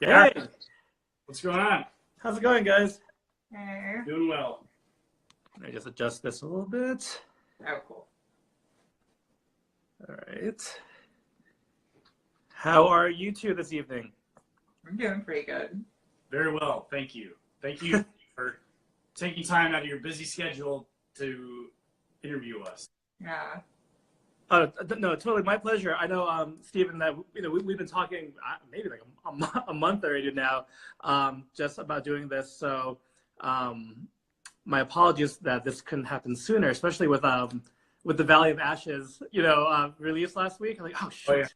Yeah. Hey, What's going on? how's it going, guys? Doing well. Let me just adjust this a little bit. Oh, cool. All right. How are you two this evening? I'm doing pretty good. Very well. Thank you. Thank you for taking time out of your busy schedule to interview us. Yeah. No, totally my pleasure. I know, Steven, that we've been talking maybe like a month already now, just about doing this. So, my apologies that this couldn't happen sooner, especially with the Valley of Ashes, release last week. I'm like, oh shit, yeah.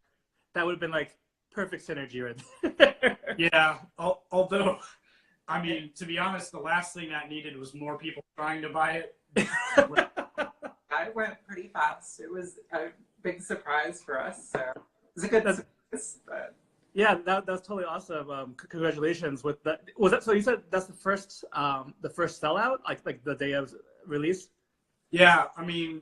that would have been like perfect synergy right there. Yeah. Although, I mean, to be honest, the last thing that needed was more people trying to buy it. I went pretty fast. It was a big surprise for us. So it was a good surprise. But... Yeah, that's totally awesome. Congratulations with that. Was that so? You said that's the first sellout, like the day of release. Yeah. I mean,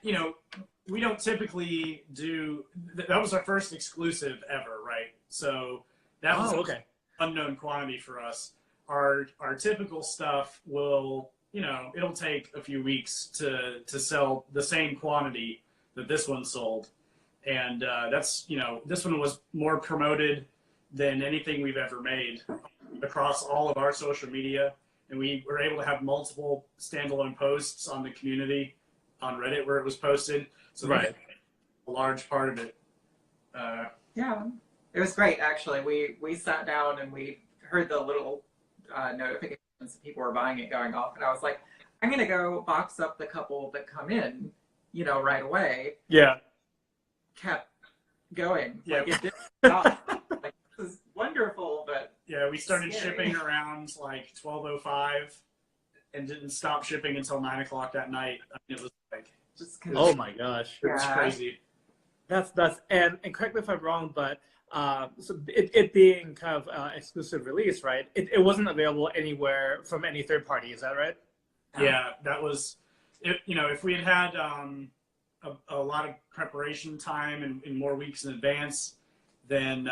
we don't typically do. That was our first exclusive ever, right? So that was okay. Unknown quantity for us. Our typical stuff will. It'll take a few weeks to sell the same quantity that this one sold. And that's, this one was more promoted than anything we've ever made across all of our social media. And we were able to have multiple standalone posts on the community on Reddit where it was posted. So right. A large part of it. Yeah, it was great, actually. We sat down and we heard the little notifications people were buying it going off, and I was like, I'm gonna go box up the couple that come in, right away. Yeah. Kept going. Yeah. Like, it didn't stop. Like, this is wonderful, but yeah, we started scary. shipping around like 12:05 and didn't stop shipping until 9 o'clock that night. I mean, it was like, oh my gosh, it was crazy. That's and correct me if I'm wrong, but so it being kind of exclusive release, right? It wasn't available anywhere from any third party. Is that right? Yeah, that was, if we had had a lot of preparation time and more weeks in advance, then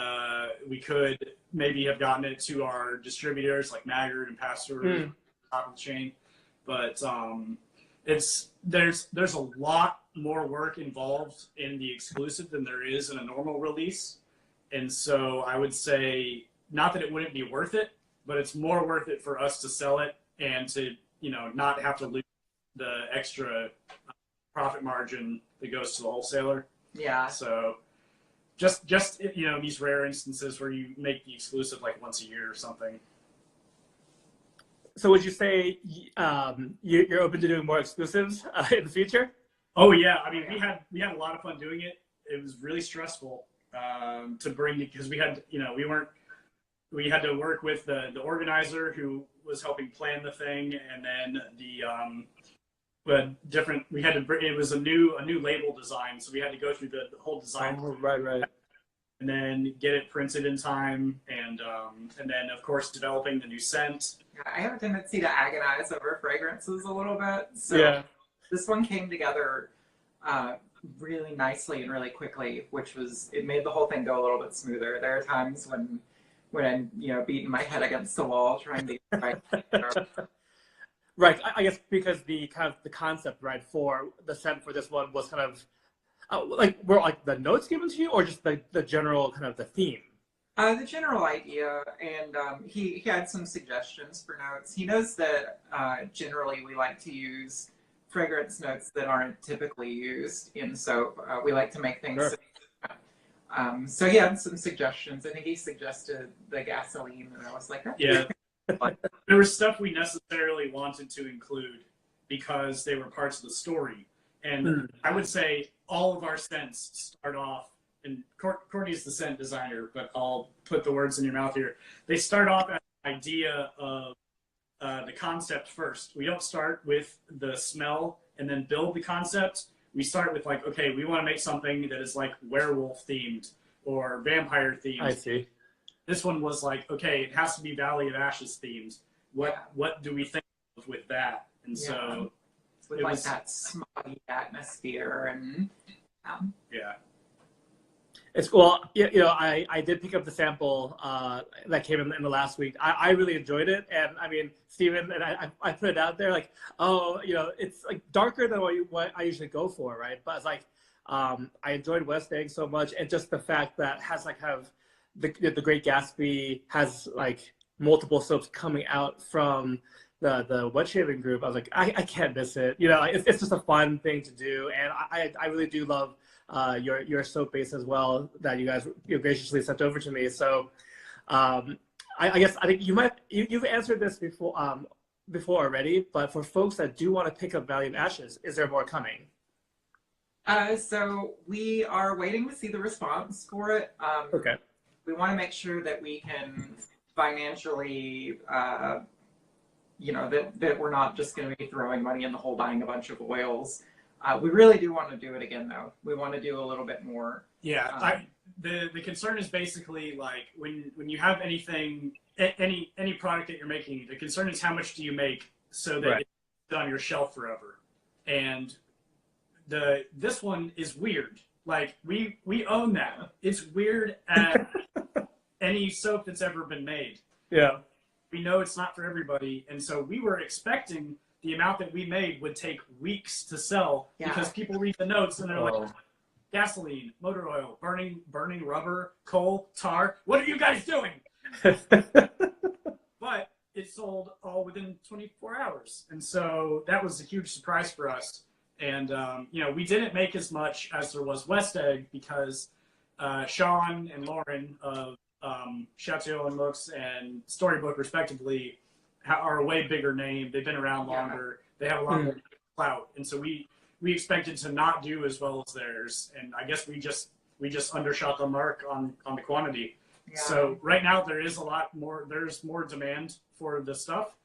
we could maybe have gotten it to our distributors like Maggard and Pastor, top of the chain. But there's a lot more work involved in the exclusive than there is in a normal release. And so I would say, not that it wouldn't be worth it, but it's more worth it for us to sell it and to, not have to lose the extra profit margin that goes to the wholesaler. Yeah. So just these rare instances where you make the exclusive like once a year or something. So would you say you're open to doing more exclusives in the future? Oh yeah, I mean we had a lot of fun doing it. It was really stressful to bring, because we had to work with the organizer who was helping plan the thing, and then it was a new label design, so we had to go through the whole design. Oh, right. And then get it printed in time, and then of course developing the new scent. I have a tendency to agonize over fragrances a little bit, so yeah. This one came together really nicely and really quickly, it made the whole thing go a little bit smoother. There are times when I'm beating my head against the wall trying to get right. Right. I guess because the concept, right, for the scent for this one was kind of were like the notes given to you, or just the general kind of the theme? The general idea, and he had some suggestions for notes. He knows that generally we like to use fragrance notes that aren't typically used in soap. We like to make things. Sure. So he had some suggestions. I think he suggested the gasoline, and I was like, yeah. There was stuff we necessarily wanted to include because they were parts of the story. And I would say all of our scents start off, and Courtney's the scent designer, but I'll put the words in your mouth here. They start off as an idea of the concept first. We don't start with the smell and then build the concept. We start with like, okay, we want to make something that is like werewolf themed or vampire themed. I see. This one was like, okay, it has to be Valley of Ashes themed. What do we think of with that? And so with like that smoggy atmosphere and yeah. It's well, I did pick up the sample that came in the last week. I really enjoyed it, and I mean, Steven and I put it out there like, oh, it's like darker than what I usually go for, right? But it's like, I enjoyed West Egg so much, and just the fact that has like have the Great Gatsby has like multiple soaps coming out from the wet shaving group. I was like, I can't miss it. It's just a fun thing to do, and I really do love your soap base as well that you guys graciously sent over to me. So I guess I think you've answered this before already, but for folks that do want to pick up Valley of Ashes, is there more coming? So we are waiting to see the response for it. Okay. We want to make sure that we can financially, that we're not just going to be throwing money in the hole buying a bunch of oils. We really do want to do it again, though. We want to do a little bit more. Yeah, the concern is basically like when you have anything, any product that you're making, the concern is how much do you make so that it's on your shelf forever. And this one is weird. Like we own that. It's weird as any soap that's ever been made. Yeah. We know it's not for everybody, and so we were expecting the amount that we made would take weeks to sell because people read the notes and they're like, gasoline, motor oil, burning rubber, coal, tar. What are you guys doing? But it sold all within 24 hours. And so that was a huge surprise for us. And, we didn't make as much as there was West Egg because Sean and Lauren of Chateau and Looks and Storybook, respectively, are a way bigger name. They've been around longer. They have a lot more clout. And so we expected to not do as well as theirs. And I guess we just undershot the mark on the quantity. Yeah. So right now there's more demand for the stuff.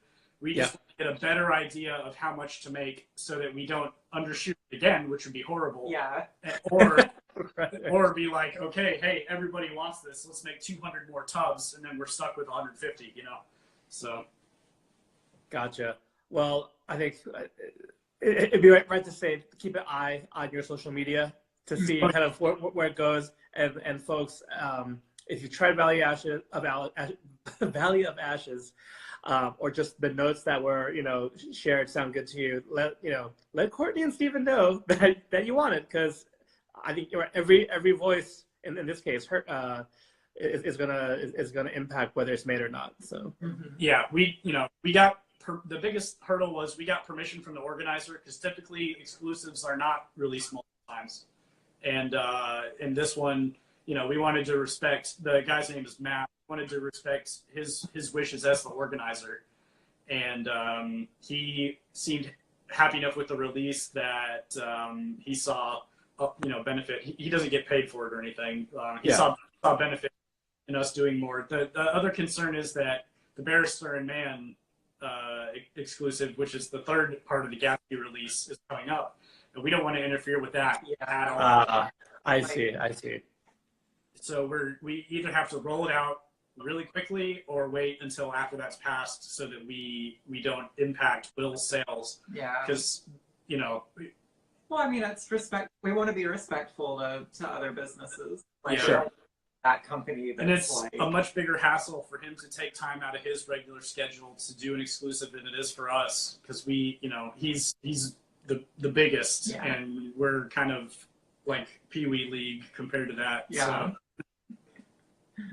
We just get a better idea of how much to make so that we don't undershoot it again, which would be horrible. Yeah. Or be like, okay, hey, everybody wants this. Let's make 200 more tubs, and then we're stuck with 150, So. Gotcha. Well, I think it'd be right to say keep an eye on your social media to see kind of where it goes. And folks, if you tried Valley of Ashes, or just the notes that were shared sound good to you, let Courtney and Steven know that you want it, because I think every voice in this case is gonna impact whether it's made or not. So yeah, we got. The biggest hurdle was we got permission from the organizer, because typically exclusives are not released multiple times. And in this one, we wanted to respect, the guy's name is Matt, wanted to respect his wishes as the organizer. And he seemed happy enough with the release that he saw, benefit. He doesn't get paid for it or anything. He saw benefit in us doing more. The other concern is that the Barrister and Man exclusive, which is the third part of the Gatsby release, is coming up, and we don't want to interfere with that at all. I see. So we either have to roll it out really quickly or wait until after that's passed so that we don't impact Will's sales. Yeah. Because well, I mean, it's respect. We want to be respectful to other businesses. Sure. That company, and it's a much bigger hassle for him to take time out of his regular schedule to do an exclusive than it is for us, because he's the biggest, and we're kind of like Pee Wee League compared to that. Yeah. So.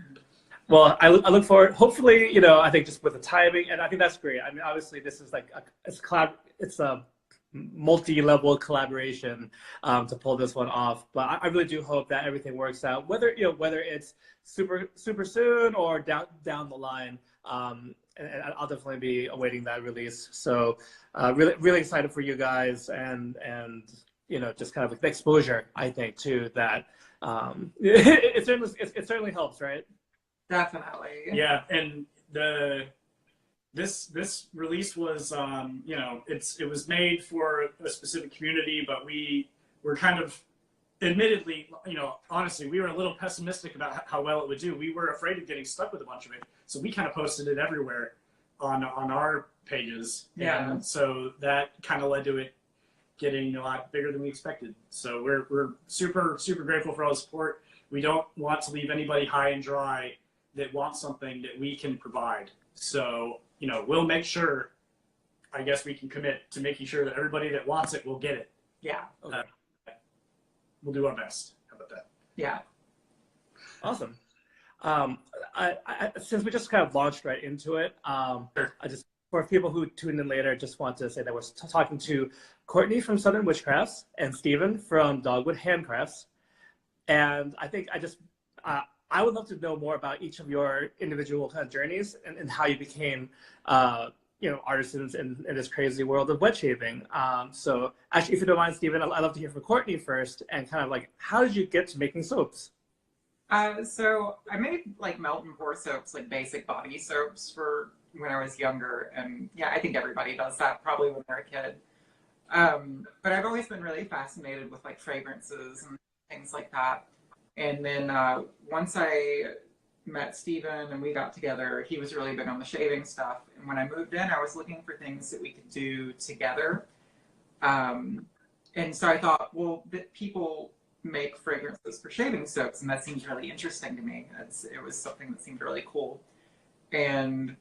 Well, I look forward. Hopefully, I think just with the timing, and I think that's great. I mean, obviously, this is like it's a multi-level collaboration to pull this one off, but I really do hope that everything works out, whether it's super soon or down the line, and I'll definitely be awaiting that release. So really excited for you guys, and just kind of like the exposure, I think, too, that it certainly helps, right? Definitely. Yeah, and This release was, it was made for a specific community, but we were kind of, admittedly, honestly, we were a little pessimistic about how well it would do. We were afraid of getting stuck with a bunch of it, so we kind of posted it everywhere on our pages. Yeah. And so that kind of led to it getting a lot bigger than we expected. So we're super, super grateful for all the support. we don't want to leave anybody high and dry that wants something that we can provide. So, you know, we'll make sure, I guess we can commit to making sure that everybody that wants it will get it. Yeah. Okay. We'll do our best. How about that? Yeah. Awesome. Since we just kind of launched right into it, Sure. I just, for people who tuned in later, just want to say that we're talking to Courtney from Southern Witchcrafts and Steven from Dogwood Handcrafts. And I think I would love to know more about each of your individual kind of journeys and how you became, you know, artisans in this crazy world of wet shaving. So actually, if you don't mind, Steven, I'd love to hear from Courtney first, and kind of like, how did you get to making soaps? So I made like melt and pour soaps, like basic body soaps for when I was younger. And yeah, I think everybody does that probably when they're a kid. But I've always been really fascinated with like fragrances and things like that. And then once I met Steven and we got together, he was really big on the shaving stuff. And when I moved in, I was looking for things that we could do together. And so I thought, well, that people make fragrances for shaving soaps, and that seems really interesting to me. It was something that seemed really cool. And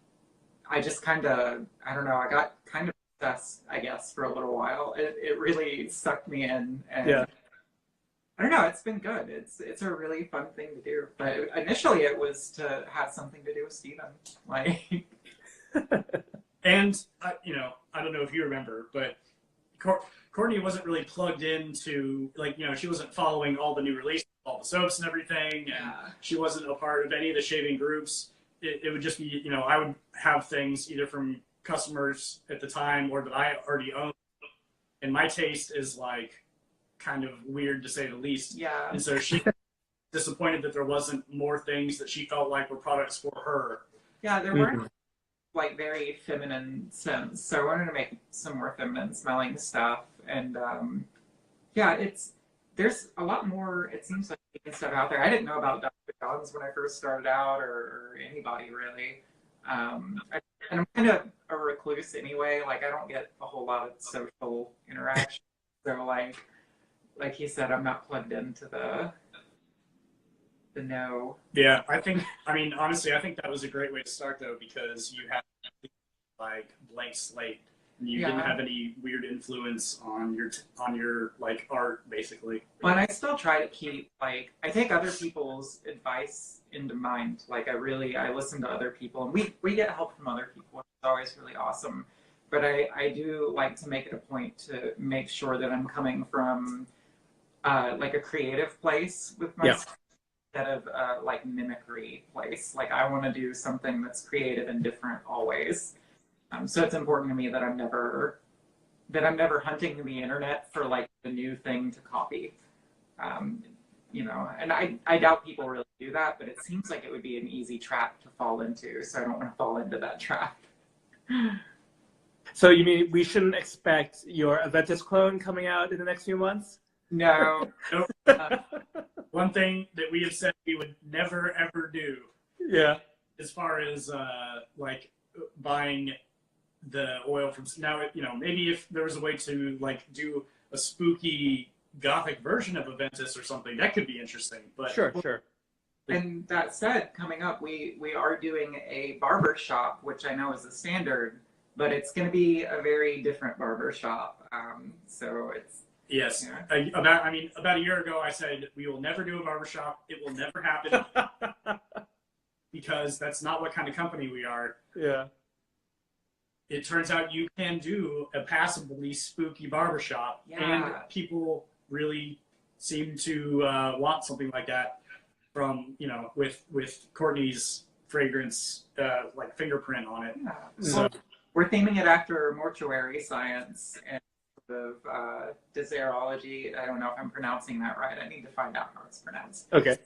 I just kind of, I don't know, I got kind of obsessed, I guess, for a little while. It really sucked me in. And Yeah. I don't know, it's been good. It's a really fun thing to do. But initially it was to have something to do with Steven. Like, And, you know, I don't know if you remember, but Courtney wasn't really plugged into, like, you know, she wasn't following all the new releases, all the soaps and everything, and she wasn't a part of any of the shaving groups. It would just be, you know, I would have things either from customers at the time or that I already owned, and my taste is, like, kind of weird to say the least. yeah. And so she was disappointed that there wasn't more things that she felt like were products for her. Yeah, there weren't like very feminine scents, so I wanted to make some more feminine smelling stuff. And yeah, there's a lot more, it seems like, stuff out there. I didn't know about Dr. John's when I first started out, or anybody really. And I'm kind of a recluse anyway. Like, I don't get a whole lot of social interaction. So like he said, I'm not plugged into the know. Yeah, I mean, honestly, I think that was a great way to start, though, because you had, like, blank slate. And you didn't have any weird influence on your like, art, basically. Well, and I still try to keep, like, I take other people's advice into mind. Like, I listen to other people, and we get help from other people. It's always really awesome. But I do like to make it a point to make sure that I'm coming from, like, a creative place with my stuff, instead of like mimicry place. Like, I want to do something that's creative and different always. So it's important to me that I'm never hunting the internet for like the new thing to copy. You know, and I doubt people really do that, but it seems like it would be an easy trap to fall into. So I don't want to fall into that trap. So you mean we shouldn't expect your Aventus clone coming out in the next few months? No. Nope. One thing that we have said we would never ever do. Yeah. As far as like buying the oil from now, you know, maybe if there was a way to like do a spooky gothic version of Aventus or something, that could be interesting. But Sure. And that said, coming up, we are doing a barber shop, which I know is a standard, but it's going to be a very different barber shop. So it's yes, yeah. About a year ago, I said we will never do a barbershop. It will never happen because that's not what kind of company we are. Yeah. It turns out you can do a passably spooky barbershop, and people really seem to want something like that from, you know, with Courtney's fragrance, like fingerprint on it. Yeah. So we're theming it after mortuary science and sort of diserology. I don't know if I'm pronouncing that right. I need to find out how it's pronounced. Okay.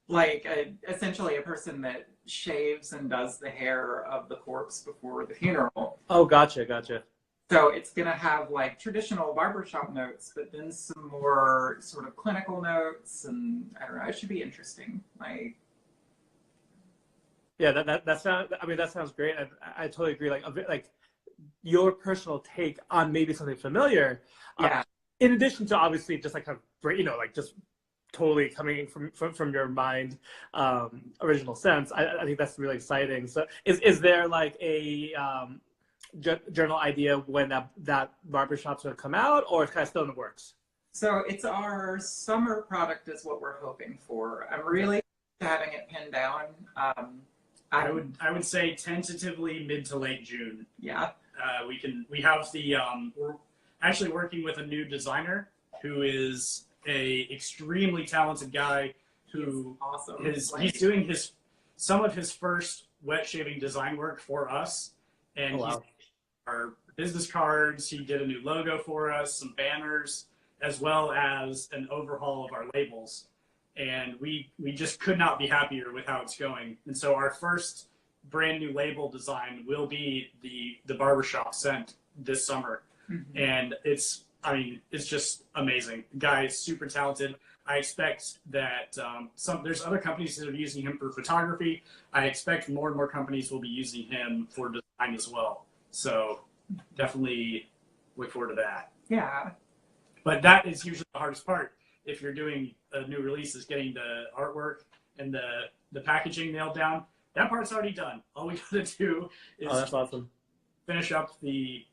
Like essentially a person that shaves and does the hair of the corpse before the funeral. Oh, gotcha. So it's going to have like traditional barbershop notes, but then some more sort of clinical notes, and I don't know, it should be interesting. Like, yeah, that sounds great. I totally agree. Like your personal take on maybe something familiar. Yeah. In addition to obviously just like kind of, you know, like just totally coming from your mind, original sense. I think that's really exciting. So is there like a general idea when that barbershop's going to come out, or it's kind of still in the works? So it's our summer product is what we're hoping for. I'm really having it pinned down. I would say tentatively mid to late June. Yeah. We have we're actually working with a new designer who is a extremely talented guy who awesome. He's doing some of his first wet shaving design work for us, and he's our business cards. He did a new logo for us, some banners, as well as an overhaul of our labels. And we just could not be happier with how it's going. And so our first brand new label design will be the barbershop scent this summer. Mm-hmm. And it's just amazing. The guy is super talented. I expect that there's other companies that are using him for photography. I expect more and more companies will be using him for design as well. So definitely look forward to that. Yeah. But that is usually the hardest part. If you're doing a new release, is getting the artwork and the packaging nailed down. That part's already done. All we gotta do is that's awesome. Finish up the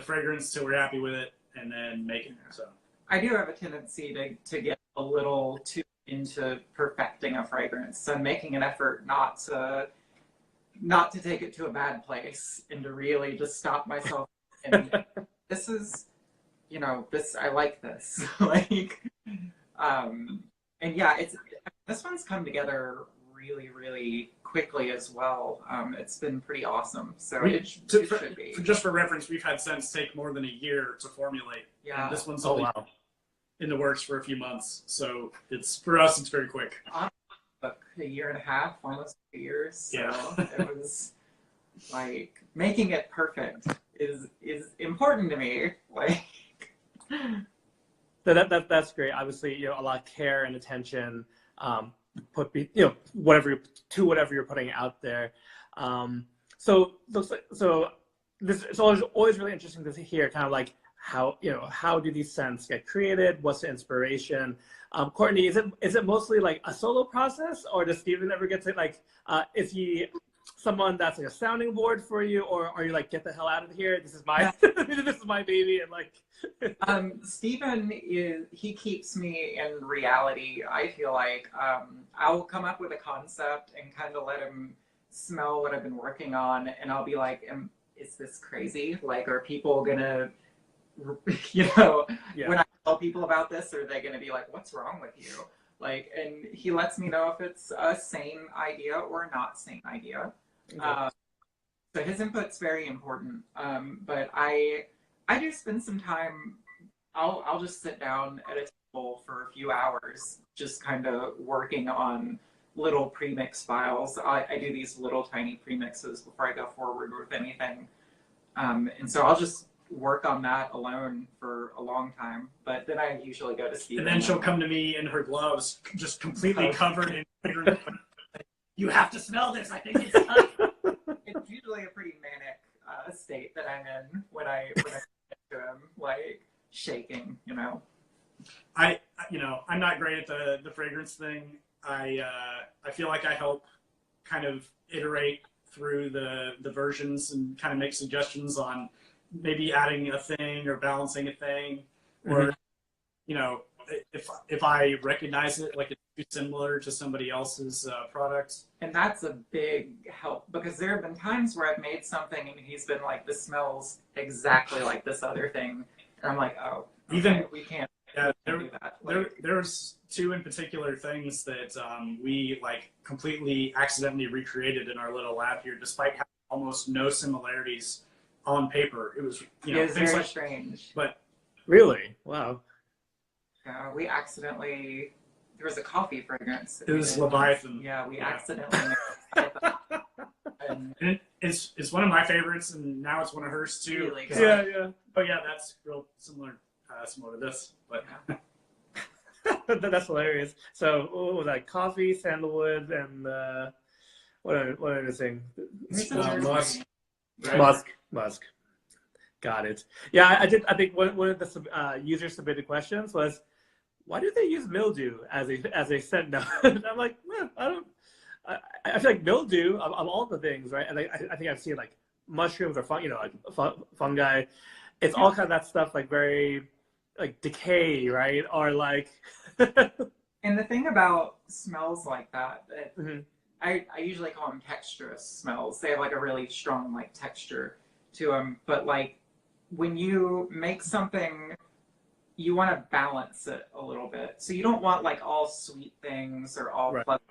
fragrance till we're happy with it, and then make it. So I do have a tendency to get a little too into perfecting a fragrance, so making an effort not to take it to a bad place and to really just stop myself. And this is, I like this. And yeah, this one's come together really, really quickly as well. It's been pretty awesome. So it should be. Just for reference, we've had scents take more than a year to formulate. Yeah. And this one's only in the works for a few months. So for us, it's very quick. A year and a half, almost 2 years. So yeah. It was like making it perfect is important to me. That's great. Obviously, a lot of care and attention whatever you're putting out there. So it's always really interesting to hear kind of like how do these scents get created? What's the inspiration? Courtney, is it mostly like a solo process, or does Steven ever get to is he someone that's like a sounding board for you, or are you like, get the hell out of here? This is my this is my baby, and like. Steven he keeps me in reality. I feel like I'll come up with a concept and kind of let him smell what I've been working on, and I'll be like, is this crazy? Like, are people gonna, when I tell people about this, are they gonna be like, what's wrong with you? Like, and he lets me know if it's a sane idea or not sane idea. Okay. So his input's very important. But I do spend some time, I'll just sit down at a table for a few hours, just kind of working on little premix files. I do these little tiny premixes before I go forward with anything. And so I'll just work on that alone for a long time, but then I usually go to Steven. And then she'll come to me in her gloves, just completely covered in fragrance. You have to smell this. I think it's time. It's usually a pretty manic state that I'm in when I get to him, like shaking. I'm not great at the fragrance thing. I feel like I help kind of iterate through the versions and kind of make suggestions on maybe adding a thing or balancing a thing, or if I recognize it, like it's too similar to somebody else's product. And that's a big help, because there have been times where I've made something and he's been like, this smells exactly like this other thing, and I'm like, oh, okay, even we can't do that. There's two in particular things that we like completely accidentally recreated in our little lab here, despite having almost no similarities on paper. It was it's very strange. But really, wow. We accidentally, there was a coffee fragrance. It was Leviathan. Yeah, we accidentally and it's one of my favorites, and now it's one of hers too. Really yeah. Oh yeah, that's real similar to this. But that's hilarious. So what was that? Coffee, sandalwood, and what other thing? Musk. Got it. Yeah, I did. I think one of the user submitted questions was, why do they use mildew as a scent note? I'm like, I feel like mildew of all the things, right? And I think I've seen like mushrooms or like fungi. It's all kind of that stuff, like very like decay, right? Or like. And the thing about smells like that, Mm-hmm. I usually call them texturous smells. They have like a really strong like texture to them. But like when you make something, you want to balance it a little bit. So you don't want like all sweet things or all Right. pleasant.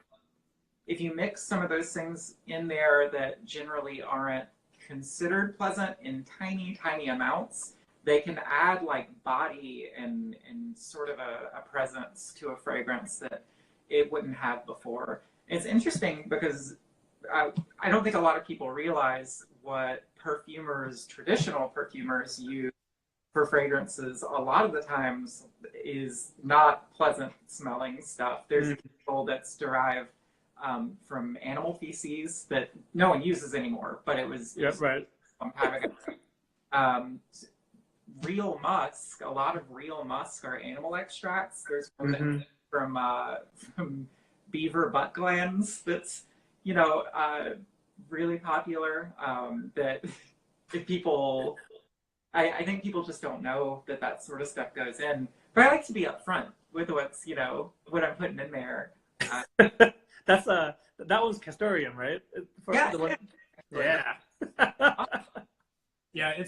If you mix some of those things in there that generally aren't considered pleasant in tiny, tiny amounts, they can add like body and sort of a presence to a fragrance that it wouldn't have before. It's interesting because I don't think a lot of people realize what traditional perfumers use for fragrances. A lot of the times is not pleasant smelling stuff. There's a chemical that's derived from animal feces that no one uses anymore, but it was right. a long time ago. Real musk, a lot of real musk are animal extracts. There's one from beaver butt glands that's, really popular. That if people, I think people just don't know that sort of stuff goes in. But I like to be upfront with what's, what I'm putting in there. That was castoreum, right? Yeah. Yeah. Yeah,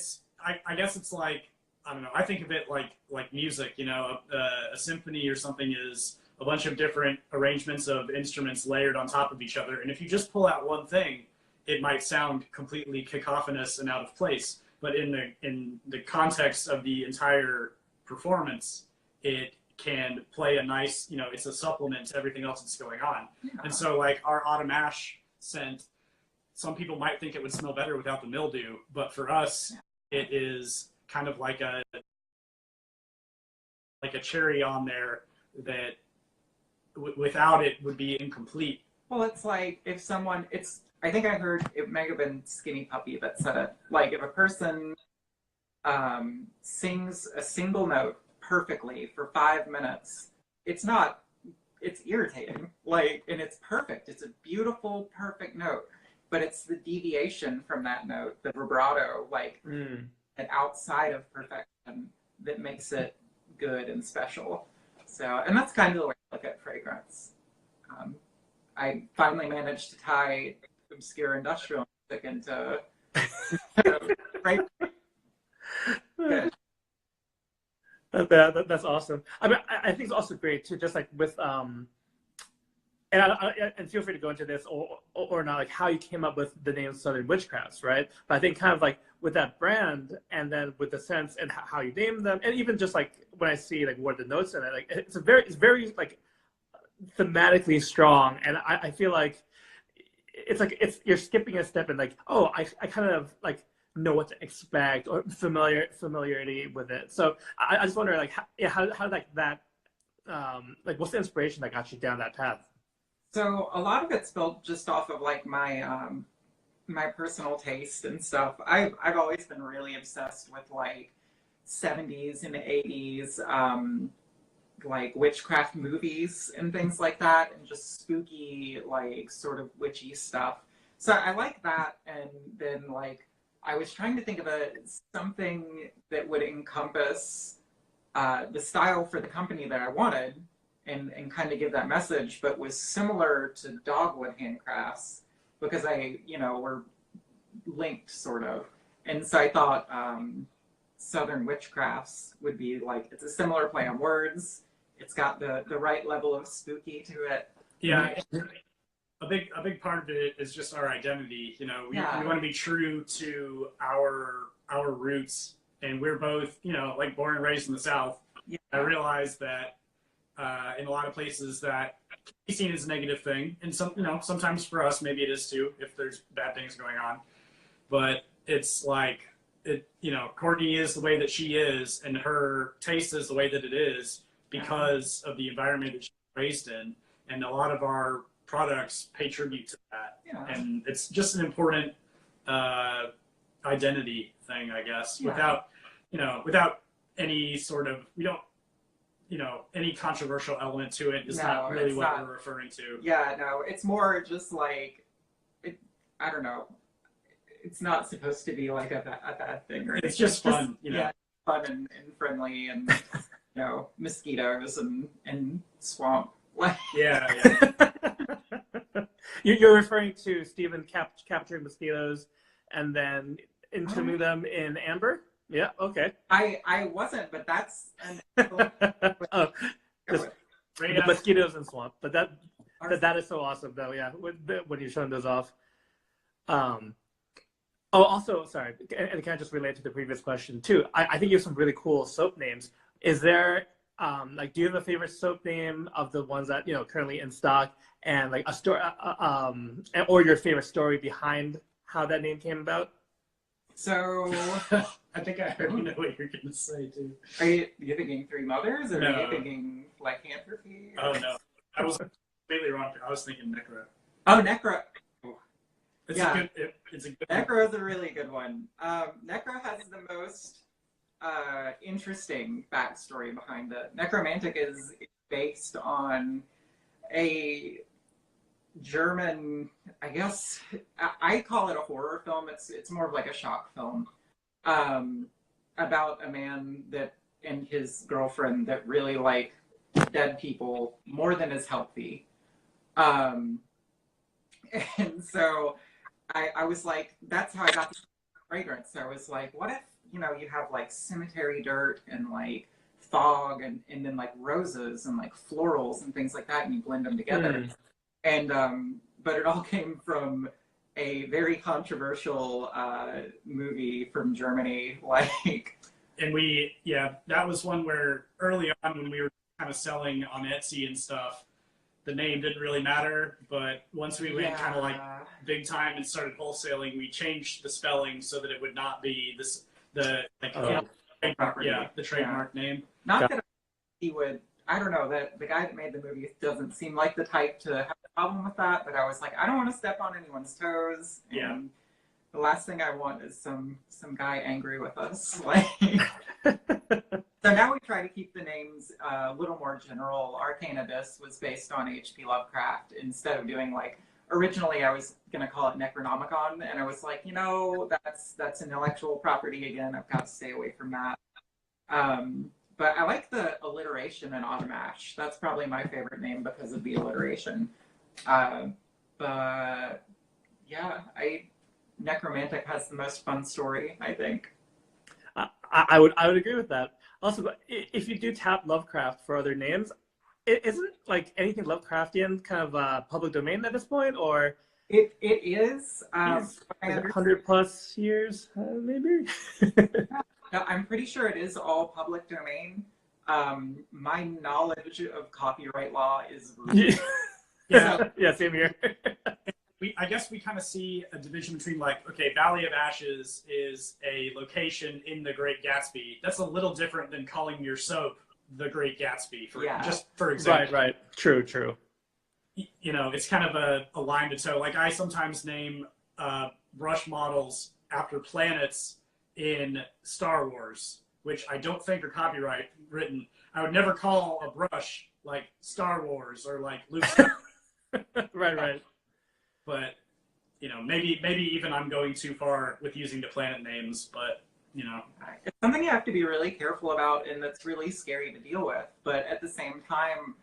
I guess it's like, I don't know. I think of it like music. A symphony or something is a bunch of different arrangements of instruments layered on top of each other. And if you just pull out one thing, it might sound completely cacophonous and out of place. But in the context of the entire performance, it can play a nice, it's a supplement to everything else that's going on. Yeah. And so like our autumn ash scent, some people might think it would smell better without the mildew, but for us, it is kind of like a cherry on there that without it would be incomplete. Well, it's like if I think I heard, it may have been Skinny Puppy that said it, like if a person sings a single note perfectly for 5 minutes, it's irritating, and it's perfect. It's a beautiful, perfect note, but it's the deviation from that note, the vibrato, and outside of perfection that makes it good and special. So, and that's kind of the way I look at fragrance. I finally managed to tie obscure industrial music into fragrance. That's awesome. I mean, I think it's also great too, just like with and feel free to go into this or not, like how you came up with the name Southern Witchcrafts, right? But I think kind of like with that brand, and then with the sense and how you name them, and even just like when I see like what are the notes in it, like it's very like thematically strong, and I feel like you're skipping a step and like, oh, I kind of like know what to expect or familiarity with it. So I just wonder like how like that like what's the inspiration that got you down that path? So a lot of it's built just off of like my my personal taste and stuff. I've always been really obsessed with like 70s and 80s like witchcraft movies and things like that, and just spooky like sort of witchy stuff. So I like that, and then like I was trying to think of something that would encompass the style for the company that I wanted, and kind of give that message, but was similar to Dogwood Handcrafts because we're linked sort of. And so I thought Southern Witchcrafts would be like, it's a similar play on words. It's got the right level of spooky to it. Yeah. A big part of it is just our identity. We want to be true to our roots, and we're both, like born and raised in the South. Yeah. I realize that in a lot of places that can be seen as a negative thing, and sometimes for us maybe it is too if there's bad things going on. But it's like Courtney is the way that she is, and her taste is the way that it is because of the environment that she's raised in, and a lot of our products pay tribute to that. Yeah. And it's just an important identity thing, I guess. Yeah. Without any sort of, we don't, any controversial element to it is not really what we're referring to. Yeah, no, it's more just like, I don't know. It's not supposed to be like a bad thing. Or it's just fun, Yeah, fun and friendly and, mosquitoes and swamp. Yeah. You're referring to Steven capturing mosquitoes and then entombing them in amber? Yeah, okay. I wasn't, but that's the mosquitoes and swamp. But that is so awesome, though. Yeah, when you're showing those off. Also, sorry, and can I just relate to the previous question too? I think you have some really cool soap names. Is there do you have a favorite soap name of the ones that currently in stock, and like a story, or your favorite story behind how that name came about? So I think I already know what you're going to say too. Are you thinking Three Mothers, or are you thinking lycanthropy? Oh no, I was completely wrong. I was thinking Necro. Oh, Necro. It's a good Necro is a really good one. Necro has the most interesting backstory behind it. Necromantic is based on a German, I guess I call it a horror film. It's more of like a shock film about a man and his girlfriend that really like dead people more than is healthy. And so I was like, that's how I got the fragrance. So I was like, what if, you have like cemetery dirt and like fog and then like roses and like florals and things like that, and you blend them together. And, but it all came from a very controversial movie from Germany, And that was one where early on when we were kind of selling on Etsy and stuff, the name didn't really matter, but once we went kind of like big time and started wholesaling, we changed the spelling so that it would not be the trademark name. Not that he would. I don't know, that the guy that made the movie doesn't seem like the type to have a problem with that, but I was like, I don't want to step on anyone's toes. And the last thing I want is some guy angry with us. So now we try to keep the names a little more general. Arcane Abyss was based on H.P. Lovecraft. Instead of doing originally I was going to call it Necronomicon, and I was like, that's intellectual property again. I've got to stay away from that. But I like the alliteration in Automash. That's probably my favorite name because of the alliteration. But yeah, Necromantic has the most fun story, I think. I would agree with that. Also, if you do tap Lovecraft for other names, isn't like anything Lovecraftian kind of public domain at this point, or it is 100+ years, maybe. No, I'm pretty sure it is all public domain. My knowledge of copyright law is yeah, same here. I guess we kind of see a division between Valley of Ashes is a location in The Great Gatsby. That's a little different than calling your soap The Great Gatsby, just for example. Right. True. It's kind of a line to toe. Like I sometimes name brush models after planets in Star Wars, which I don't think are copyright written. I would never call a brush like Star Wars or like Luke. Right. But maybe even I'm going too far with using the planet names. But it's something you have to be really careful about, and that's really scary to deal with. But at the same time,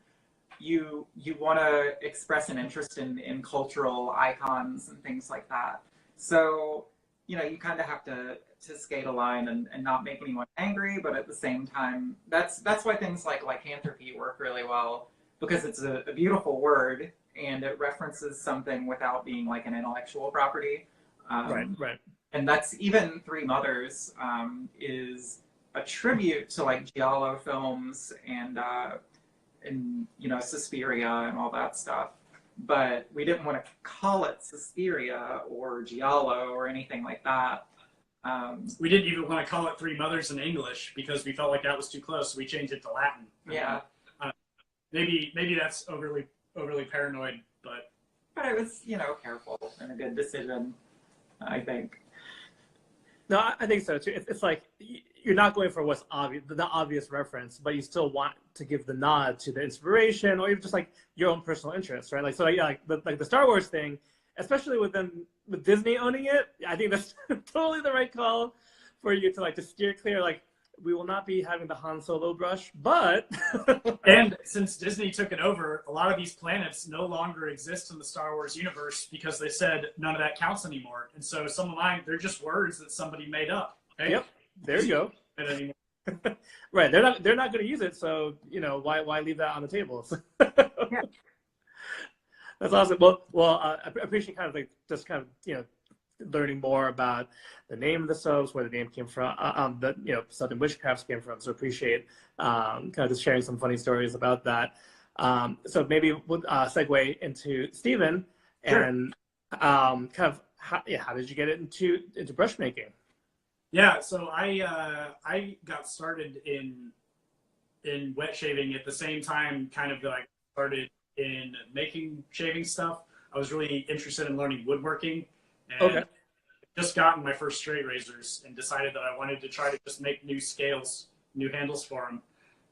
you want to express an interest in cultural icons and things like that. So you kind of have to skate a line and not make anyone angry, but at the same time, that's why things like lycanthropy work really well, because it's a beautiful word and it references something without being like an intellectual property. Right. And that's even Three Mothers is a tribute to like Giallo films and Suspiria and all that stuff. But we didn't want to call it Suspiria or Giallo or anything like that. We didn't even want to call it Three Mothers in English because we felt like that was too close, so we changed it to Latin. Yeah. Maybe that's overly paranoid, but it was, careful and a good decision, I think. No, I think so too. It's like you're not going for what's obvious, the obvious reference, but you still want to give the nod to the inspiration or even just like your own personal interest, right? Like, so yeah, like the Star Wars thing, especially with Disney owning it, I think that's totally the right call for you to like to steer clear. Like, we will not be having the Han Solo brush, but and since Disney took it over, a lot of these planets no longer exist in the Star Wars universe because they said none of that counts anymore. And so some of mine, they're just words that somebody made up. Okay? Yep, there you go. Right, they're not going to use it, so why leave that on the table? Yeah. That's awesome. Well, I appreciate kind of like just kind of learning more about the name of the soaps, where the name came from, the Southern Witchcrafts came from. So appreciate kind of just sharing some funny stories about that. So maybe we'll segue into Steven and kind of how did you get into brush making? Yeah, so I got started in wet shaving at the same time kind of that I started in making shaving stuff. I was really interested in learning woodworking. And just gotten my first straight razors and decided that I wanted to try to just make new scales, new handles for them.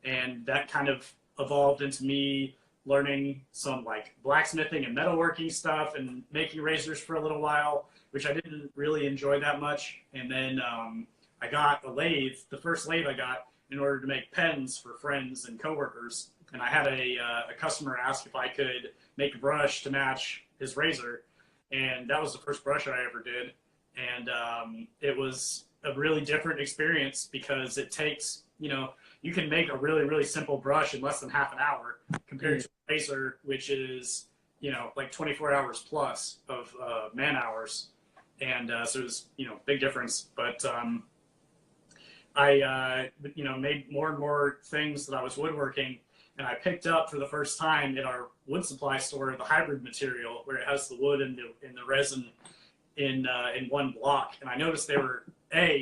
And that kind of evolved into me learning some like blacksmithing and metalworking stuff and making razors for a little while, which I didn't really enjoy that much. And then I got a lathe, the first lathe I got in order to make pens for friends and coworkers. And I had a customer ask if I could make a brush to match his razor. And that was the first brush I ever did. And it was a really different experience because it takes, you can make a really, really simple brush in less than half an hour compared to a razor, which is, like 24 hours plus of man hours. And so it was, big difference. But I, made more and more things that I was woodworking. And I picked up for the first time at our wood supply store the hybrid material where it has the wood and the resin in one block. And I noticed they were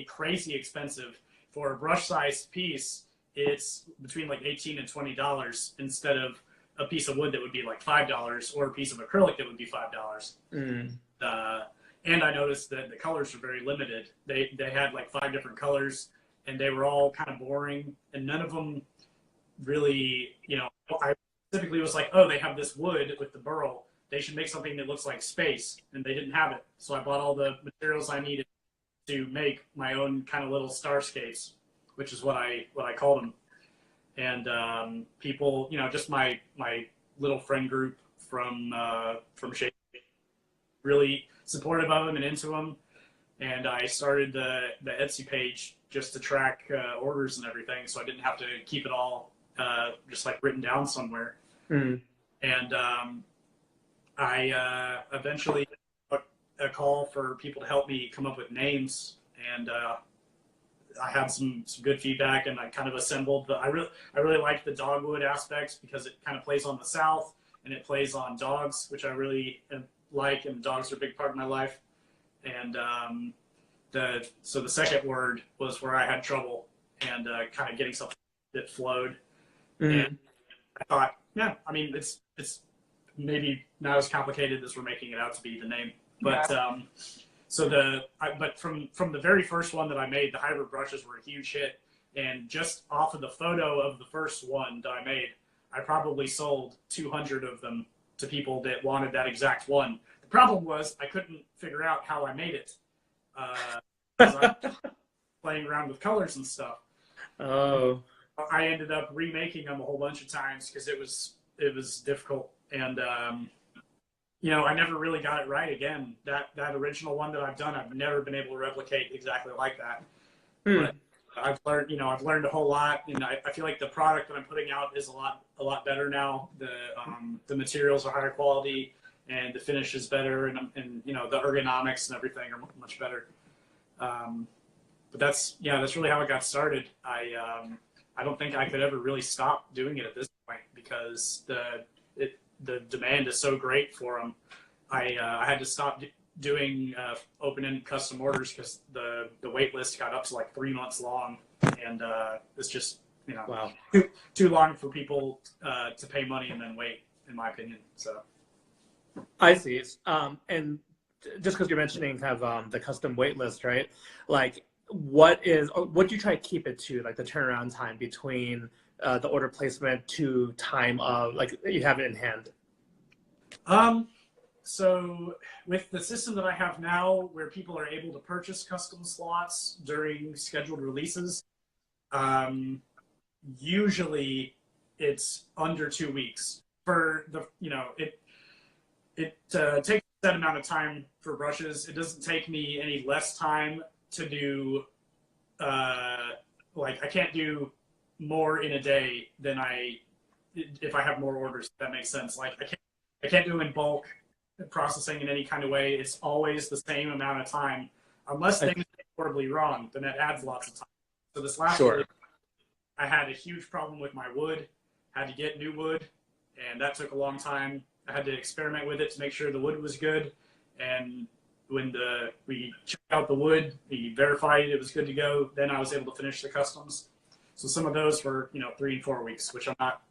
crazy expensive. For a brush sized piece, it's between like $18 and $20 instead of a piece of wood that would be like $5 or a piece of acrylic that would be $5. And I noticed that the colors were very limited. They had like 5 different colors and they were all kind of boring and none of them really, I specifically was like, oh, they have this wood with the burl. They should make something that looks like space, and they didn't have it. So I bought all the materials I needed to make my own kind of little starscapes, which is what I called them. And people, just my little friend group from Shade, really supportive of them and into them. And I started the Etsy page just to track orders and everything, so I didn't have to keep it all just like written down somewhere. And I eventually got a call for people to help me come up with names, and I had some good feedback, and I kind of assembled I really liked the dogwood aspects because it kind of plays on the South and it plays on dogs, which I really like, and dogs are a big part of my life. And so the second word was where I had trouble and kind of getting something that flowed. And I thought, yeah, I mean, it's maybe not as complicated as we're making it out to be, the name. But but from the very first one that I made, the hybrid brushes were a huge hit. And just off of the photo of the first one that I made, I probably sold 200 of them to people that wanted that exact one. The problem was I couldn't figure out how I made it. Because I'm playing around with colors and stuff. Oh. I ended up remaking them a whole bunch of times because it was difficult, and I never really got it right again. That original one that I've done, I've never been able to replicate exactly like that. But I've learned a whole lot, and I feel like the product that I'm putting out is a lot better now. The materials are higher quality, and the finish is better, and the ergonomics and everything are much better. But that's really how it got started. I don't think I could ever really stop doing it at this point because the demand is so great for them. I had to stop doing open-end custom orders because the wait list got up to like 3 months long, and it's just wow, too long for people to pay money and then wait, in my opinion. So I see. And just because you're mentioning kind of the custom wait list, right? Like what do you try to keep it to, like the turnaround time between the order placement to time of like you have it in hand? So with the system that I have now, where people are able to purchase custom slots during scheduled releases, usually it's under 2 weeks. For the, it takes a set amount of time for brushes. It doesn't take me any less time to do, like I can't do more in a day than if I have more orders, if that makes sense. Like I can't do them in bulk processing in any kind of way. It's always the same amount of time, unless things go horribly wrong, then that adds lots of time. So this last year, I had a huge problem with my wood, had to get new wood, and that took a long time. I had to experiment with it to make sure the wood was good. And when we checked out the wood, we verified it was good to go, then I was able to finish the customs. So some of those were, 3 and 4 weeks, which I'm not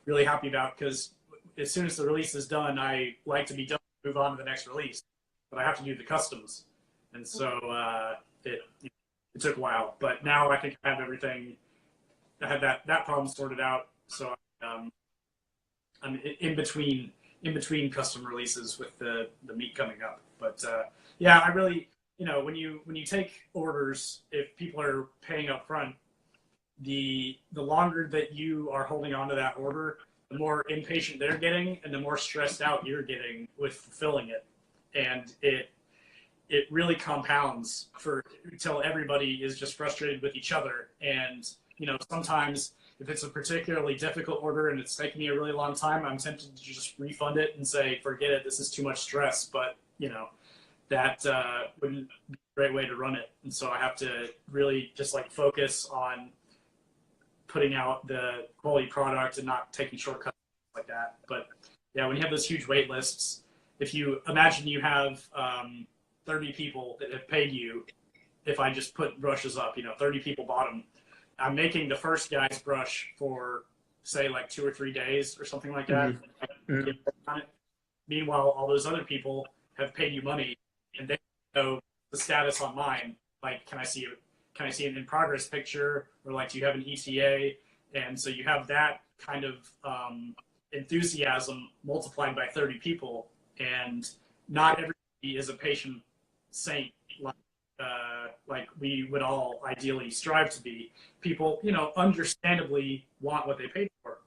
really happy about, because as soon as the release is done, I like to be done and move on to the next release. But I have to do the customs. And so it took a while. But now I think I have everything. I had that problem sorted out. So I'm in between custom releases with the meat coming up. But yeah, I really, when you take orders, if people are paying up front, the longer that you are holding on to that order, the more impatient they're getting and the more stressed out you're getting with fulfilling it. And it really compounds until everybody is just frustrated with each other. And, sometimes if it's a particularly difficult order and it's taking me a really long time, I'm tempted to just refund it and say, forget it, this is too much stress. But, that wouldn't be a great way to run it. And so I have to really just focus on putting out the quality product and not taking shortcuts like that. But yeah, when you have those huge wait lists, if you imagine you have 30 people that have paid you, if I just put brushes up, 30 people bought them, I'm making the first guy's brush for say 2 or 3 days or something like that. Mm-hmm. Meanwhile, all those other people have paid you money and they know the status on mine. Like, can I see an in progress picture, or do you have an ETA? And so you have that kind of enthusiasm multiplied by 30 people, and not everybody is a patient saint like we would all ideally strive to be. People, understandably want what they paid for.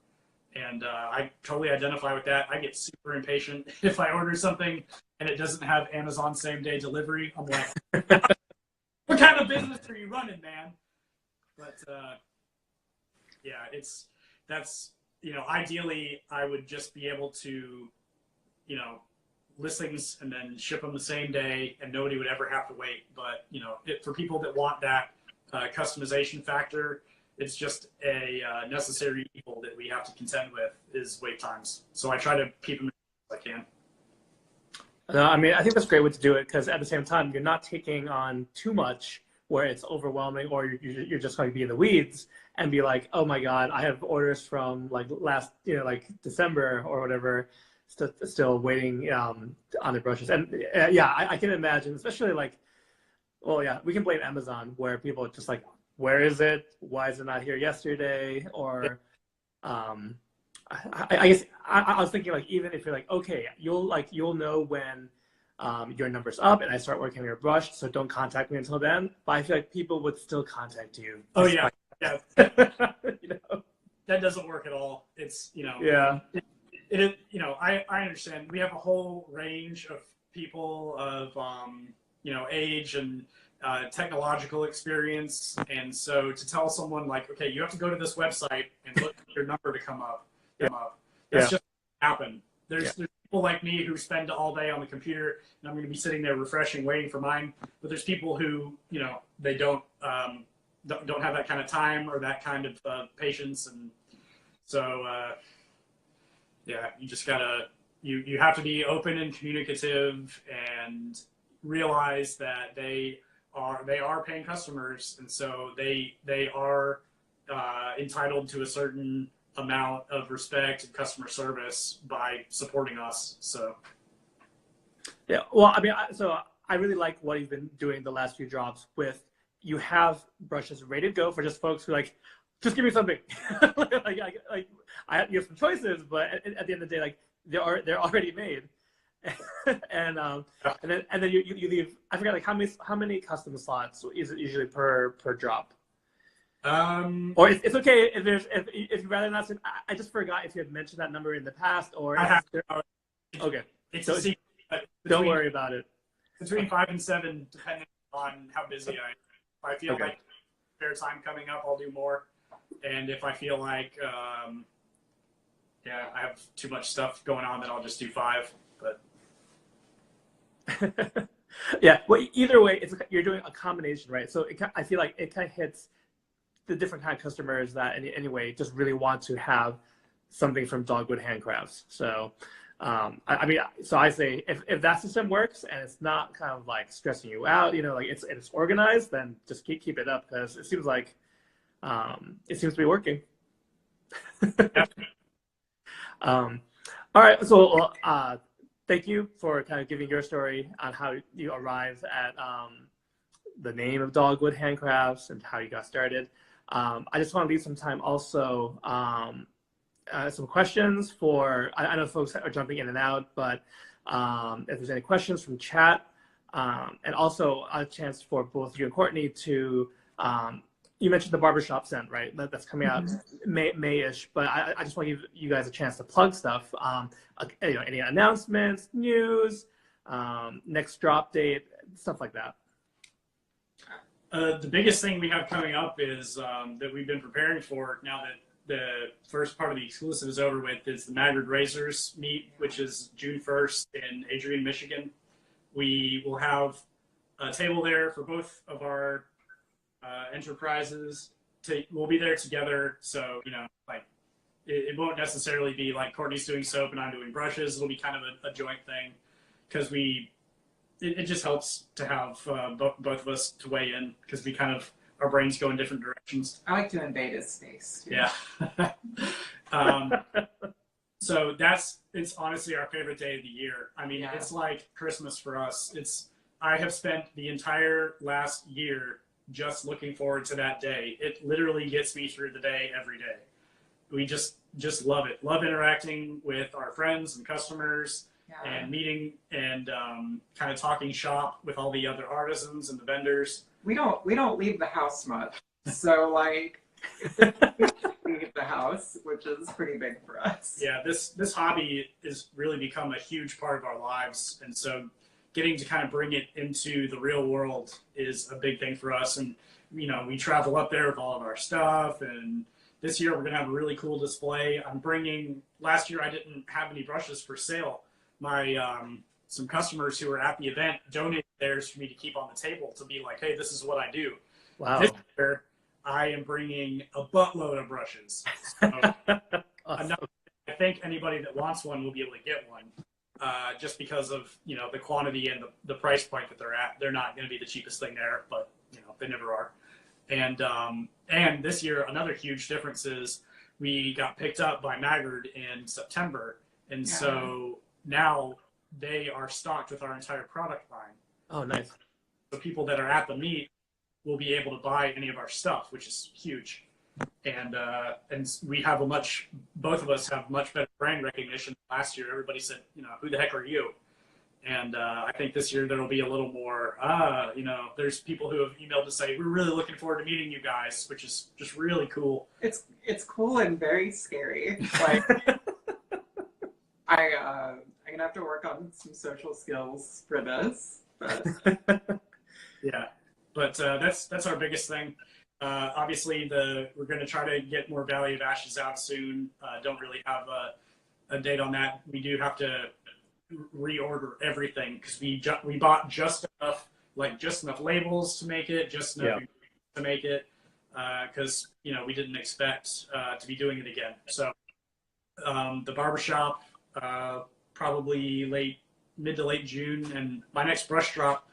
And I totally identify with that. I get super impatient if I order something and it doesn't have Amazon same-day delivery. I'm like, what kind of business are you running, man? But yeah, that's ideally I would just be able to, list things and then ship them the same day, and nobody would ever have to wait. But for people that want that customization factor, it's just a necessary evil that we have to contend with, is wait times. So I try to keep them as I can. No, I mean, I think that's a great way to do it, because at the same time, you're not taking on too much where it's overwhelming, or you're just going to be in the weeds and be like, oh my God, I have orders from last, December or whatever, still waiting on the brushes. And yeah, I can imagine, especially well, yeah, we can blame Amazon, where people are just like, where is it? Why is it not here yesterday? Or I guess I was thinking even if you're okay, you'll know when your number's up and I start working on your brush, so don't contact me until then. But I feel like people would still contact you. Oh yeah, yeah. That doesn't work at all. It's yeah. I understand. We have a whole range of people of age and technological experience, and so to tell someone okay, you have to go to this website and look for your number to come up. That's just happen. There's people like me who spend all day on the computer, and I'm going to be sitting there refreshing, waiting for mine. But there's people who they don't have that kind of time or that kind of patience, and so yeah, you just gotta you have to be open and communicative and realize that they are paying customers, and so they are entitled to a certain amount of respect and customer service by supporting us. So yeah, well, I mean, so I really like what you've been doing the last few drops with you have brushes ready to go for just folks who like, just give me something. You have some choices, but at the end of the day, like they're already made. and then you leave. I forgot like how many custom slots is it usually per drop? Or it's okay if you'd rather not. I just forgot if you had mentioned that number in the past or. I have. Okay, It's so don't worry about it. Between 5 and 7, depending on how busy I am. If I feel like spare time coming up, I'll do more. And if I feel like, I have too much stuff going on, then I'll just do 5. But yeah, well, either way, you're doing a combination, right? So I feel like it kind of hits the different kind of customers that anyway just really want to have something from Dogwood Handcrafts. So. I mean, so I say if that system works and it's not kind of like stressing you out, like it's organized, then just keep it up because it seems like it seems to be working. All right, so thank you for kind of giving your story on how you arrived at the name of Dogwood Handcrafts and how you got started. I just want to leave some time also. Some questions for, I know folks are jumping in and out, but if there's any questions from chat, and also a chance for both you and Courtney to, you mentioned the barbershop scent, right? That's coming out May-ish, but I just want to give you guys a chance to plug stuff. Any announcements, news, next drop date, stuff like that. The biggest thing we have coming up is that we've been preparing for now that the first part of the exclusive is over with is the Maggard Razors meet, which is June 1st in Adrian, Michigan. We will have a table there for both of our enterprises. We'll be there together, so it won't necessarily be like Courtney's doing soap and I'm doing brushes. It'll be kind of a joint thing because it just helps to have both of us to weigh in because we kind of our brains go in different directions. I like to invade his space too. Yeah. So it's honestly our favorite day of the year. I mean, It's like Christmas for us. I have spent the entire last year just looking forward to that day. It literally gets me through the day every day. We just love it. Love interacting with our friends and customers and meeting and kind of talking shop with all the other artisans and the vendors. We don't leave the house much, so like we leave the house, which is pretty big for us. Yeah, this hobby has really become a huge part of our lives, and so getting to kind of bring it into the real world is a big thing for us. And we travel up there with all of our stuff, and this year we're gonna have a really cool display. Last year I didn't have any brushes for sale. My some customers who were at the event donated theirs for me to keep on the table to be like, hey, this is what I do. Wow. This year, I am bringing a buttload of brushes. So awesome. I think anybody that wants one will be able to get one just because of, the quantity and the price point that they're at. They're not going to be the cheapest thing there, but, they never are. And this year, another huge difference is we got picked up by Maggard in September. And so now they are stocked with our entire product line. Oh, nice. So people that are at the meet will be able to buy any of our stuff, which is huge. And we have both of us have much better brand recognition. Last year, everybody said, who the heck are you? And I think this year there'll be a little more, there's people who have emailed to say, we're really looking forward to meeting you guys, which is just really cool. It's cool and very scary. Like, I'm gonna have to work on some social skills for this. But yeah, but that's our biggest thing. Obviously, we're going to try to get more Valley of Ashes out soon. Don't really have a date on that. We do have to reorder everything because we bought just enough labels to make it, just enough to make it because we didn't expect to be doing it again. So the barbershop probably mid to late June, and my next brush drop.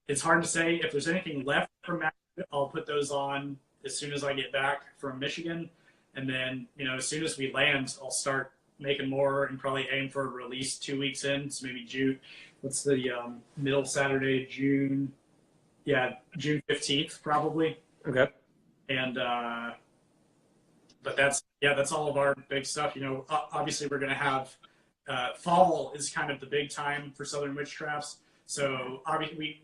It's hard to say if there's anything left from that. I'll put those on as soon as I get back from Michigan. And then, as soon as we land, I'll start making more and probably aim for a release 2 weeks in. So maybe June, what's the middle Saturday, June Yeah, June 15th probably. Okay. And but that's all of our big stuff. You know, obviously we're gonna have fall is kind of the big time for Southern Witchcrafts. So obviously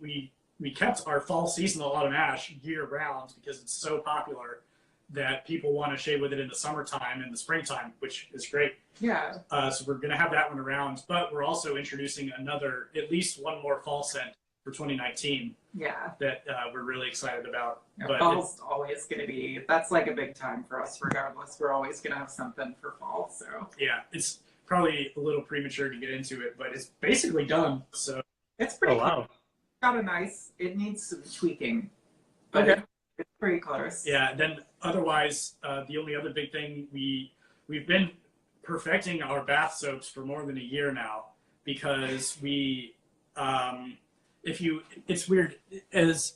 we kept our fall seasonal autumn ash year round because it's so popular that people want to shade with it in the summertime and the springtime, which is great. Yeah. So we're gonna have that one around, but we're also introducing at least one more fall scent for 2019. Yeah. That we're really excited about. Yeah, but fall's always going to be, that's like a big time for us regardless. We're always going to have something for fall, so. Yeah, it's probably a little premature to get into it, but it's basically done. So it's pretty wow. close. Got a nice, it needs some tweaking, but Okay. it's pretty close. yeah, then otherwise, the only other big thing we've been perfecting our bath soaps for more than a year now because it's weird as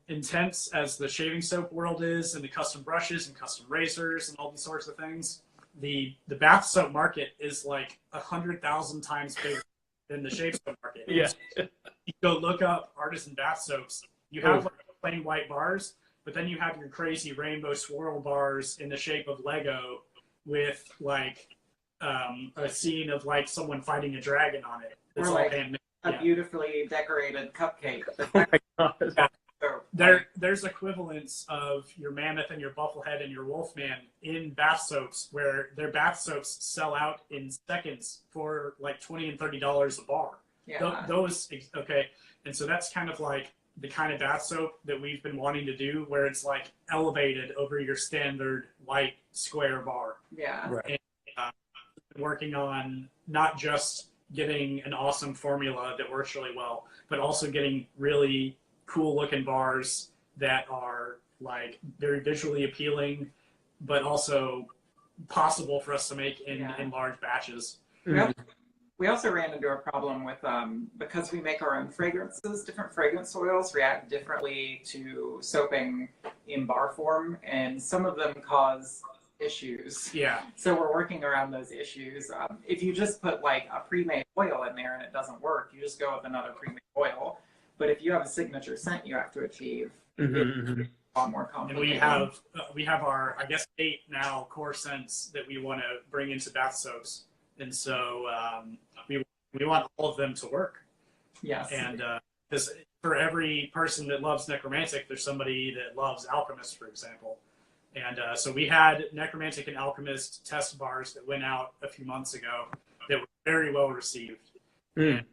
intense as the shaving soap world is and the custom brushes and custom razors and all these sorts of things, the bath soap market is like 100,000 times bigger than the shave soap market. Yeah. You go look up artisan bath soaps, you have like plain white bars, but then you have your crazy rainbow swirl bars in the shape of Lego with like a scene of like someone fighting a dragon on it. It's Or all like handmade. a beautifully decorated cupcake. Oh my God. There's equivalents of your mammoth and your bufflehead and your wolfman in bath soaps where their bath soaps sell out in seconds for like $20 and $30 a bar. Yeah. Those okay, and so that's kind of like the kind of bath soap that we've been wanting to do, where it's like elevated over your standard white square bar. Yeah. Right. And, working on not just getting an awesome formula that works really well, but also getting really cool looking bars that are like very visually appealing, but also possible for us to make in large batches. Mm-hmm. We also ran into a problem with, because we make our own fragrances, different fragrance oils react differently to soaping in bar form, and some of them cause issues. Yeah. So we're working around those issues. If you just put like a pre-made oil in there and it doesn't work, you just go with another pre-made oil. But if you have a signature scent you have to achieve, it's a lot more complicated. And we have our, I guess, 8 now core scents that we want to bring into bath soaps. And so we want all of them to work. Yes. And because for every person that loves Necromantic, there's somebody that loves Alchemist, for example. And so we had Necromantic and Alchemist test bars that went out a few months ago that were very well received. And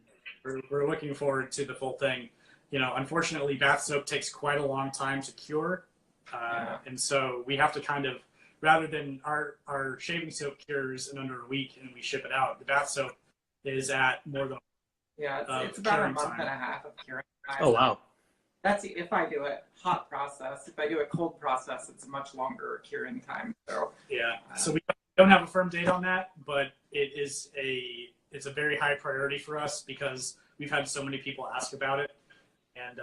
we're looking forward to the full thing. You know, unfortunately, bath soap takes quite a long time to cure. And so we have to kind of, rather than our shaving soap cures in under a week and we ship it out, the bath soap is at more than it's about a month and a half of curing time. Oh, wow. That's if I do it hot process. If I do a cold process, it's a much longer curing time. So so we don't have a firm date on that, but it's a very high priority for us because we've had so many people ask about it, and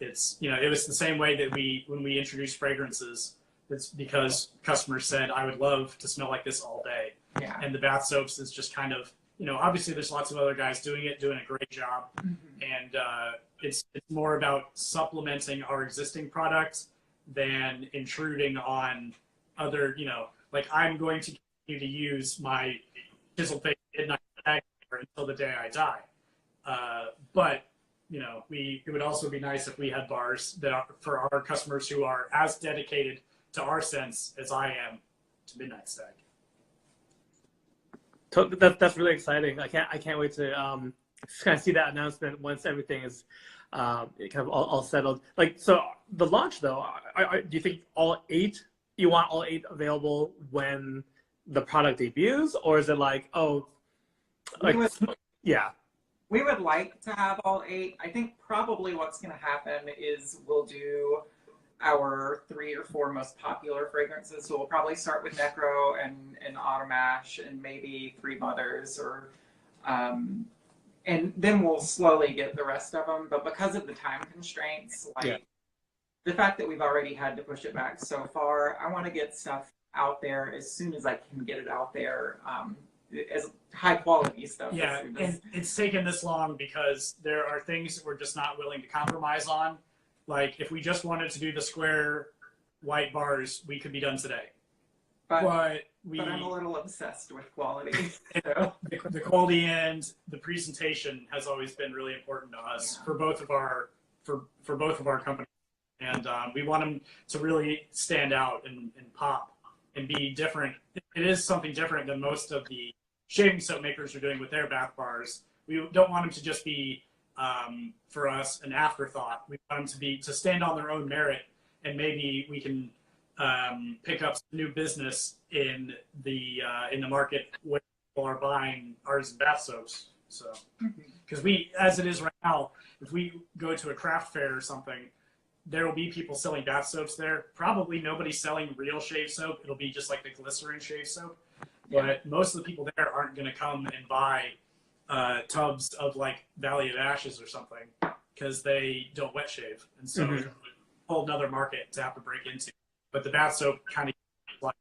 it's it was the same way that when we introduced fragrances. It's because customers said, I would love to smell like this all day. Yeah. And the bath soaps is just kind of, obviously there's lots of other guys doing a great job. Mm-hmm. And it's more about supplementing our existing products than intruding on other, like I'm going to continue to use my Chisel Face Midnight Bag until the day I die. But it would also be nice if we had bars that are for our customers who are as dedicated to our scents as I am to Midnight Stag. That's really exciting. I can't wait to just kind of see that announcement once everything is kind of all settled. Like, so the launch though, do you think you want all 8 available when the product debuts, or is it like, we would like to have all 8. I think probably what's going to happen is we'll do our 3 or 4 most popular fragrances. So we'll probably start with Necro and Autumn Ash and maybe 3 Mothers, or and then we'll slowly get the rest of them. But because of the time constraints, the fact that we've already had to push it back so far, I want to get stuff out there as soon as I can get it out there. as high quality stuff. Yeah, and it's taken this long because there are things that we're just not willing to compromise on. Like if we just wanted to do the square white bars, we could be done today. But I'm a little obsessed with quality. So. The quality and the presentation has always been really important to us for both of our companies, and we want them to really stand out and pop and be different. It is something different than most of the shaving soap makers are doing with their bath bars. We don't want them to just be for us an afterthought. We want them to stand on their own merit, and maybe we can pick up some new business in the market where people are buying artisan bath soaps. So, because as it is right now, if we go to a craft fair or something, there will be people selling bath soaps there. Probably nobody's selling real shave soap. It'll be just like the glycerin shave soap. Yeah. But most of the people there aren't going to come and buy tubs of like Valley of Ashes or something because they don't wet shave, and so it's a whole another market to have to break into. But the bath soap kind of like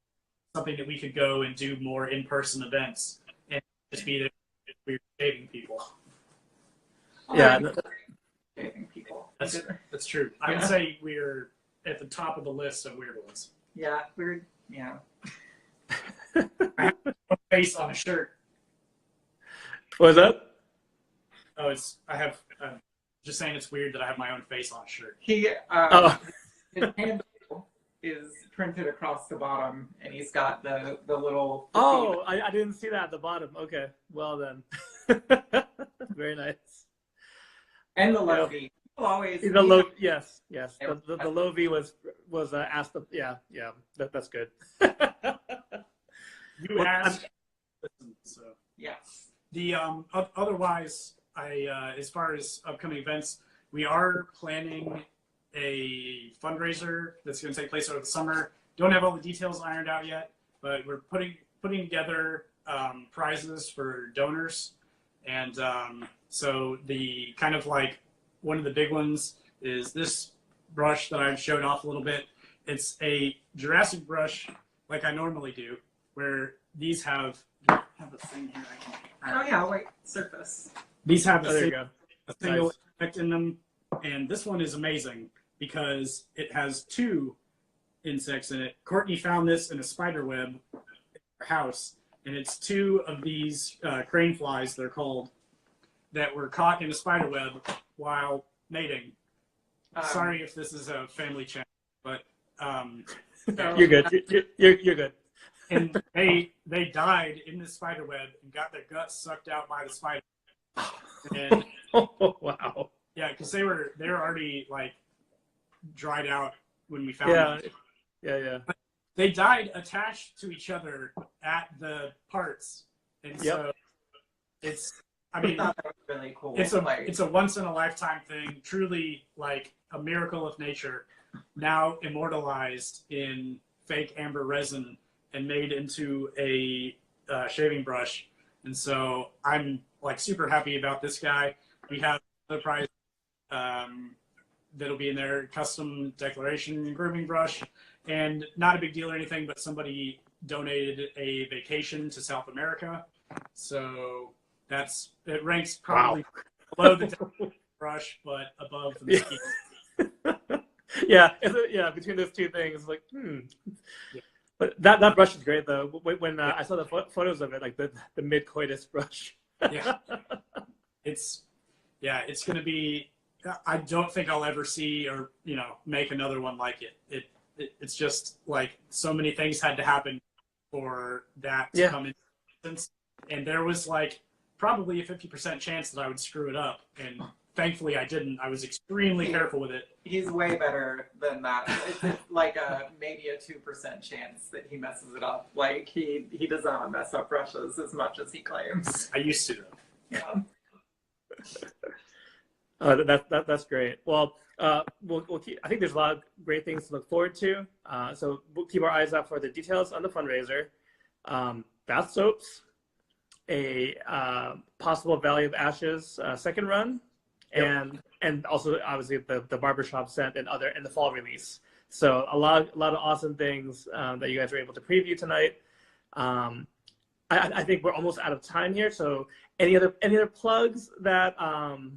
something that we could go and do more in-person events and just be there if we're shaving people. Yeah, shaving people. That's true. I would say we're at the top of the list of weird ones. Yeah, weird. Yeah. I have a face on a shirt. What was that? Oh, just saying it's weird that I have my own face on a shirt. His handle is printed across the bottom, and he's got the little. Oh, I didn't see that at the bottom. Okay, well then, very nice. And the low V. Always the low. Yes. The low V was asked. That's good. You asked. So yes. The otherwise, as far as upcoming events, we are planning a fundraiser that's going to take place over the summer. Don't have all the details ironed out yet, but we're putting together prizes for donors, and so the kind of like one of the big ones is this brush that I've showed off a little bit. It's a Jurassic brush, like I normally do, where these have a thing here. Oh yeah, wait, surface. These have a single Nice. effect in them, and this one is amazing because it has 2 insects in it. Courtney found this in a spider web in her house, and it's 2 of these crane flies, they're called, that were caught in a spider web while mating. Sorry if this is a family channel, but You're good. You're good. And they died in the spider web and got their guts sucked out by the spider. And Wow. yeah, because they were already like dried out when we found them. Yeah. But they died attached to each other at the parts, and so it's. I mean, that was really cool. It's a once in a lifetime thing. Truly, like a miracle of nature. Now immortalized in fake amber resin and made into a shaving brush. And so I'm like super happy about this guy. We have another prize that'll be in there, custom declaration grooming brush, and not a big deal or anything, but somebody donated a vacation to South America. So it ranks probably below the brush, but above the mosquito. Yeah, between those two things, like, Yeah. But that brush is great though. When I saw the photos of it, like the mid-coitus brush. Yeah, it's going to be. I don't think I'll ever see or make another one like it. It's just like so many things had to happen for that to come into existence, and there was like probably a 50% chance that I would screw it up, and thankfully I didn't. I was extremely careful with it. He's way better than that. It's like maybe a 2% chance that he messes it up. Like he does not mess up brushes as much as he claims. I used to though. Yeah. That's great. Well, we'll keep, I think there's a lot of great things to look forward to. So we'll keep our eyes out for the details on the fundraiser, bath soaps, a possible Valley of Ashes second run, and also obviously the barbershop scent and the fall release. So a lot of awesome things that you guys were able to preview tonight. I think we're almost out of time here. So any other plugs that that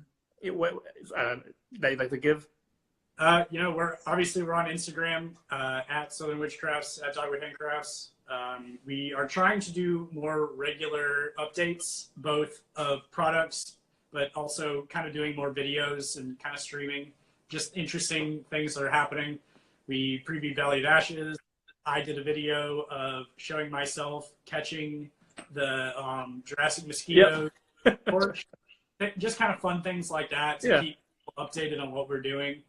you'd like to give? We're on Instagram at Southern Witchcrafts at Dogwood Handcrafts. We are trying to do more regular updates, both of products, but also kind of doing more videos and kind of streaming just interesting things that are happening. We previewed Valley of Ashes. I did a video of showing myself catching the Jurassic mosquito torch. Just kind of fun things like that to keep people updated on what we're doing.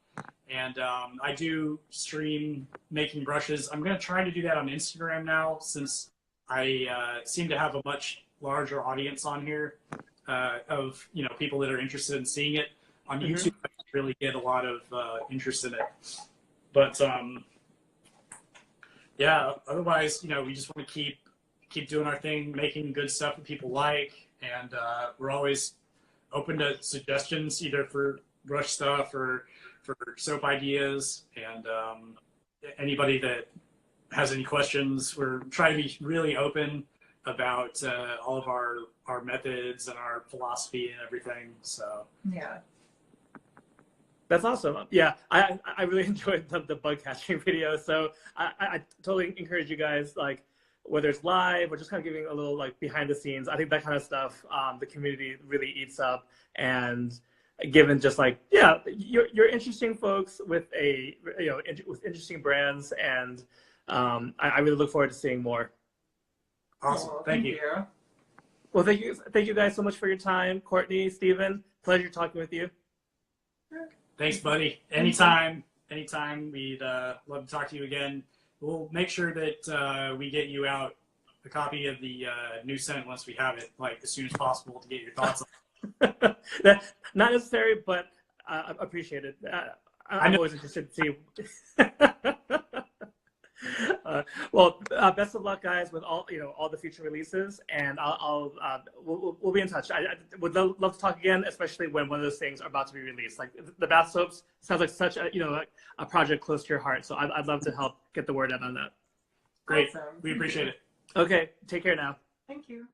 And I do stream making brushes. I'm going to try to do that on Instagram now, since I seem to have a much larger audience on here of people that are interested in seeing it. On YouTube, I really get a lot of interest in it. But otherwise, we just want to keep doing our thing, making good stuff that people like, and we're always open to suggestions, either for brush stuff or for soap ideas, and anybody that has any questions. We're trying to be really open about all of our methods and our philosophy and everything. So yeah, that's awesome. Yeah, I really enjoyed the bug catching video. So I totally encourage you guys, like, whether it's live or just kind of giving a little like behind the scenes. I think that kind of stuff the community really eats up. And given just like, you're interesting folks with with interesting brands, and I really look forward to seeing more. Awesome. Thank you. Well, thank you guys so much for your time. Courtney, Steven, pleasure talking with you. Thanks, buddy. Anytime. We'd love to talk to you again. We'll make sure that we get you out a copy of the new scent once we have it, like, as soon as possible, to get your thoughts on it. Not necessary, but I appreciate it. I'm always interested to see. Best of luck, guys, with all the future releases, and we'll be in touch. I would love to talk again, especially when one of those things are about to be released. Like the bath soaps sounds like such a project close to your heart. So I'd love to help get the word out on that. Great, Awesome. we appreciate it. Okay, take care now. Thank you.